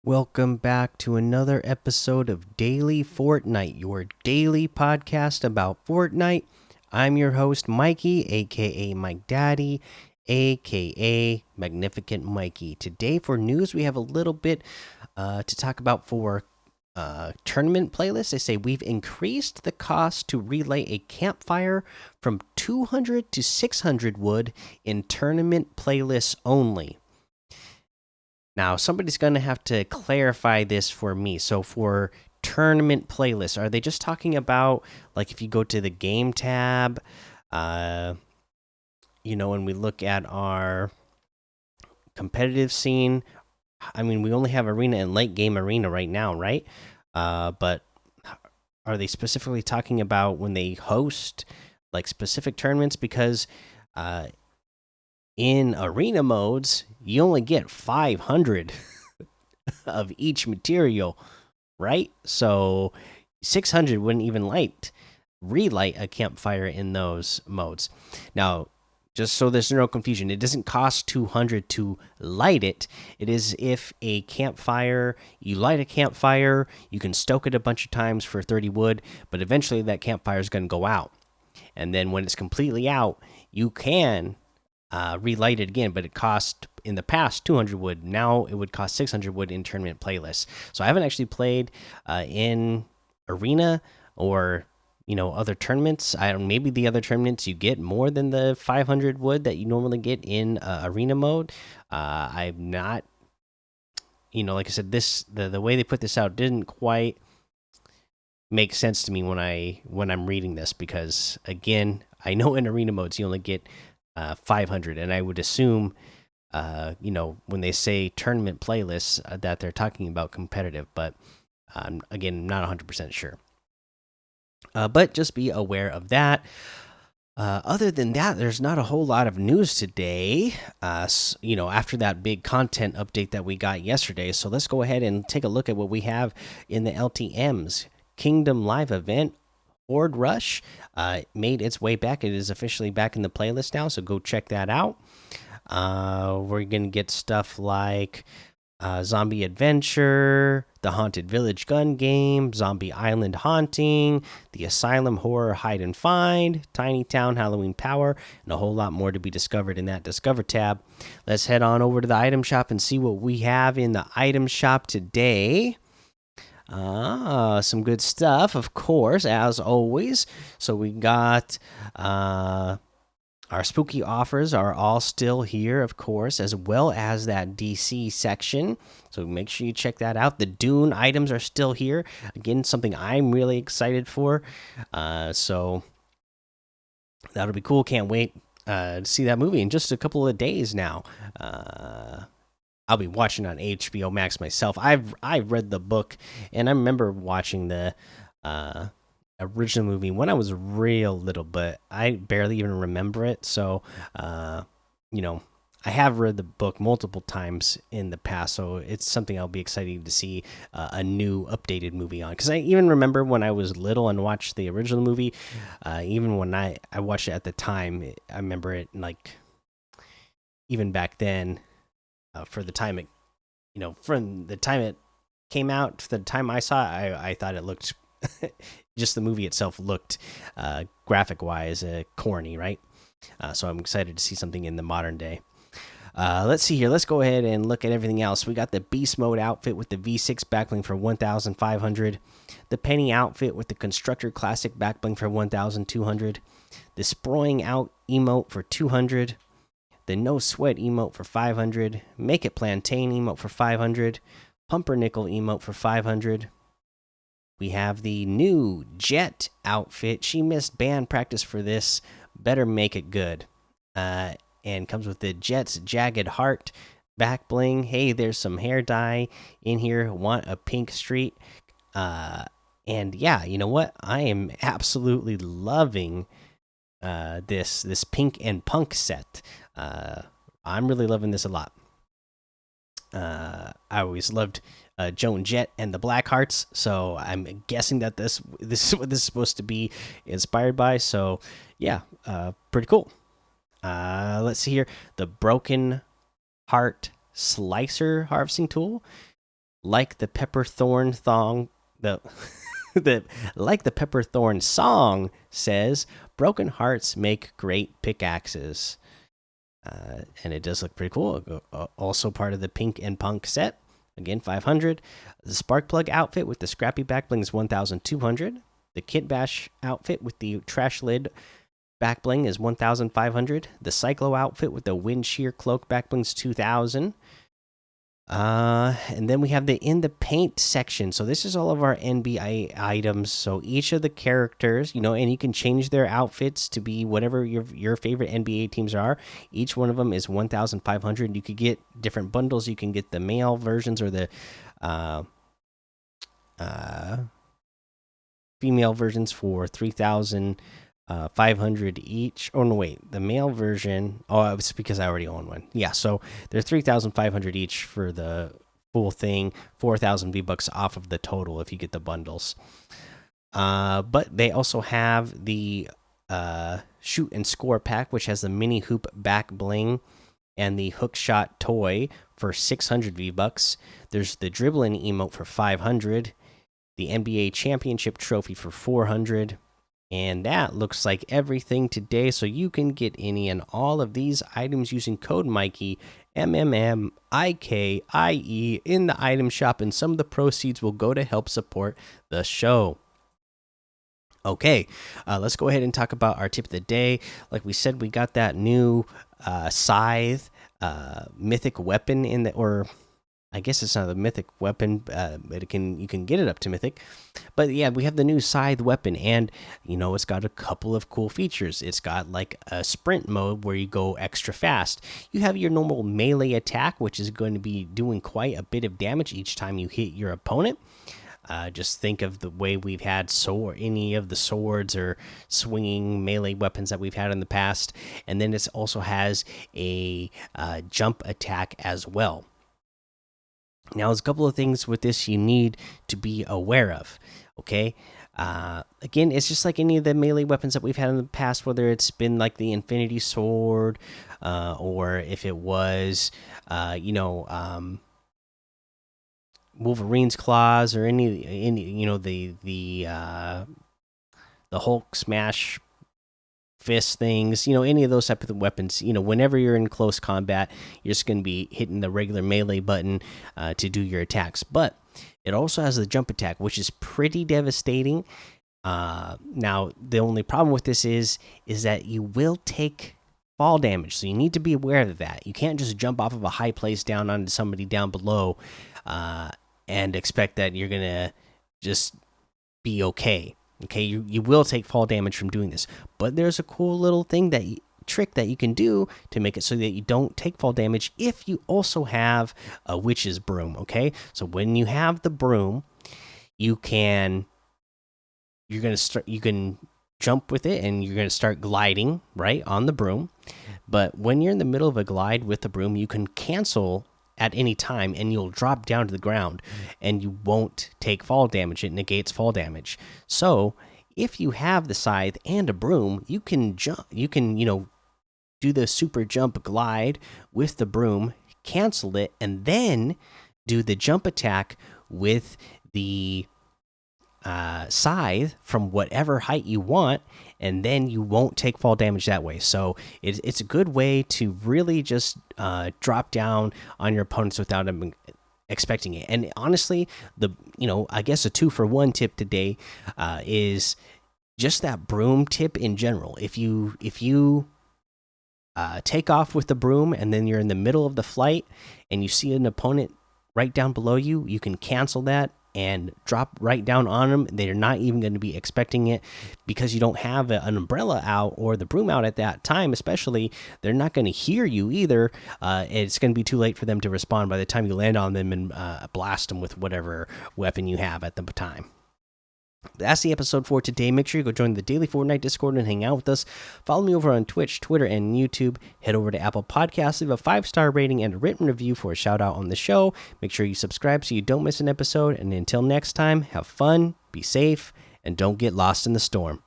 Welcome back to another episode of Daily Fortnite, your daily podcast about Fortnite. I'm your host, Mikey, aka Mike Daddy, aka Magnificent Mikey. Today, for news, we have a little bit to talk about for tournament playlists. They say we've increased the cost to relay a campfire from 200 to 600 wood in tournament playlists only. Now, somebody's going to have to clarify this for me. So, for tournament playlists, are they just talking about like if you go to the game tab, uh, when we look at our competitive scene? I mean, we only have arena and late game arena right now, right? But are they specifically talking about when they host like specific tournaments? Because in arena modes, you only get 500 of each material, right? So 600 wouldn't even relight a campfire in those modes. Now, just so there's no confusion, it doesn't cost 200 to light it. It is if a campfire, you light a campfire, you can stoke it a bunch of times for 30 wood, but eventually that campfire is going to go out. And then when it's completely out, you can relight it again, but it cost in the past 200 wood. Now it would cost 600 wood in tournament playlists. So I haven't actually played in arena or other tournaments. I don't. Maybe the other tournaments you get more than the 500 wood that you normally get in arena mode. I'm not. Like I said, the way they put this out didn't quite make sense to me when I'm reading this, because again, I know in arena modes you only get 500, and I would assume when they say tournament playlists that they're talking about competitive, but again, not 100% sure. But just be aware of that. Other than that, there's not a whole lot of news today. After that big content update that we got yesterday, so let's go ahead and take a look at what we have in the LTM's Kingdom Live event. Horde Rush made its way back. It is officially back in the playlist now, so go check that out. We're gonna get stuff like Zombie Adventure, the Haunted Village gun game, Zombie Island Haunting, the Asylum Horror Hide and Find, Tiny Town Halloween Power, and a whole lot more to be discovered in that Discover tab. Let's head on over to the item shop and see what we have in the item shop today. Some good stuff, of course, as always. So we got our spooky offers are all still here, of course, as well as that DC section. So make sure you check that out. The Dune items are still here. Again, something I'm really excited for. So that'll be cool. Can't wait to see that movie in just a couple of days now. I'll be watching on HBO Max myself. I've read the book, and I remember watching the original movie when I was real little, but I barely even remember it. So, I have read the book multiple times in the past, so it's something I'll be excited to see a new updated movie on. Because I even remember when I was little and watched the original movie, even when I watched it at the time, I remember it like even back then. For the time from the time it came out to the time I saw it, I thought it looked just the movie itself looked graphic wise corny, right? So I'm excited to see something in the modern day. Let's see here. Let's go ahead and look at everything else. We got the Beast Mode outfit with the V6 backbling for 1,500. The Penny outfit with the Constructor Classic backbling for 1,200. The Sproing Out emote for 200. The No Sweat emote for 500, Make It Plantain emote for 500, Pumpernickel emote for 500. We have the new Jet outfit. She missed band practice for this. Better make it good. And comes with the Jet's Jagged Heart back bling. Hey, there's some hair dye in here. Want a pink street? And yeah, you know what? I am absolutely loving this pink and punk set. I'm really loving this a lot. I always loved Joan Jett and the Black Hearts, so I'm guessing that this is what this is supposed to be inspired by. So yeah, pretty cool. Let's see here. The Broken Heart Slicer harvesting tool like the pepperthorn thong the the like the pepperthorn song says, broken hearts make great pickaxes. And it does look pretty cool. Also part of the pink and punk set. Again, 500. The Sparkplug outfit with the scrappy back bling is 1,200. The Kit Bash outfit with the trash lid back bling is 1,500. The Cyclo outfit with the wind shear cloak back bling is 2,000. And then we have the in the paint section. So this is all of our NBA items. So each of the characters, and you can change their outfits to be whatever your favorite NBA teams are. Each one of them is 1,500. You could get different bundles. You can get the male versions or the female versions for 3,500 each. Oh no, wait, the male version. Oh, it's because I already own one. Yeah, so they're 3,500 each for the full thing. 4,000 V bucks off of the total if you get the bundles. But they also have the shoot and score pack, which has the mini hoop back bling and the hook shot toy for 600 V bucks. There's the dribbling emote for 500. The NBA championship trophy for 400. And that looks like everything today. So you can get any and all of these items using code Mikey, MMMIKIE, in the item shop, and some of the proceeds will go to help support the show. Okay, let's go ahead and talk about our tip of the day. Like we said, we got that new Scythe mythic weapon in the, or I guess it's not a mythic weapon, but you can get it up to mythic. But yeah, we have the new Scythe weapon, and it's got a couple of cool features. It's got like a sprint mode where you go extra fast. You have your normal melee attack, which is going to be doing quite a bit of damage each time you hit your opponent. Just think of the way we've had any of the swords or swinging melee weapons that we've had in the past, and then it also has a jump attack as well. Now, there's a couple of things with this you need to be aware of. Okay, again, it's just like any of the melee weapons that we've had in the past, whether it's been like the Infinity Sword, or if it was, Wolverine's claws, or any the Hulk smash fist things, any of those type of weapons. Whenever you're in close combat, you're just going to be hitting the regular melee button to do your attacks. But it also has the jump attack, which is pretty devastating. Now the only problem with this is that you will take fall damage, so you need to be aware of that. You can't just jump off of a high place down onto somebody down below and expect that you're gonna just be okay. Okay, you will take fall damage from doing this, but there's a cool little trick that you can do to make it so that you don't take fall damage if you also have a witch's broom. Okay, so when you have the broom, you can jump with it and you're gonna start gliding right on the broom. But when you're in the middle of a glide with the broom, you can cancel at any time and you'll drop down to the ground and you won't take fall damage. It negates fall damage. So if you have the scythe and a broom, you can jump, do the super jump glide with the broom, cancel it, and then do the jump attack with the scythe from whatever height you want, and then you won't take fall damage that way. So it's a good way to really just drop down on your opponents without them expecting it. And honestly, I guess a 2-for-1 tip today is just that broom tip in general. If you take off with the broom and then you're in the middle of the flight and you see an opponent right down below you, you can cancel that and drop right down on them. They're not even going to be expecting it, because you don't have an umbrella out or the broom out at that time. Especially, they're not going to hear you either. It's going to be too late for them to respond by the time you land on them and blast them with whatever weapon you have at the time. That's the episode for today. Make sure you go join the daily Fortnite Discord and hang out with us. Follow me over on Twitch, Twitter, and YouTube. Head over to Apple Podcasts, leave a 5-star rating and a written review for a shout out on the show. Make sure you subscribe so you don't miss an episode. And until next time, have fun, be safe, and don't get lost in the storm.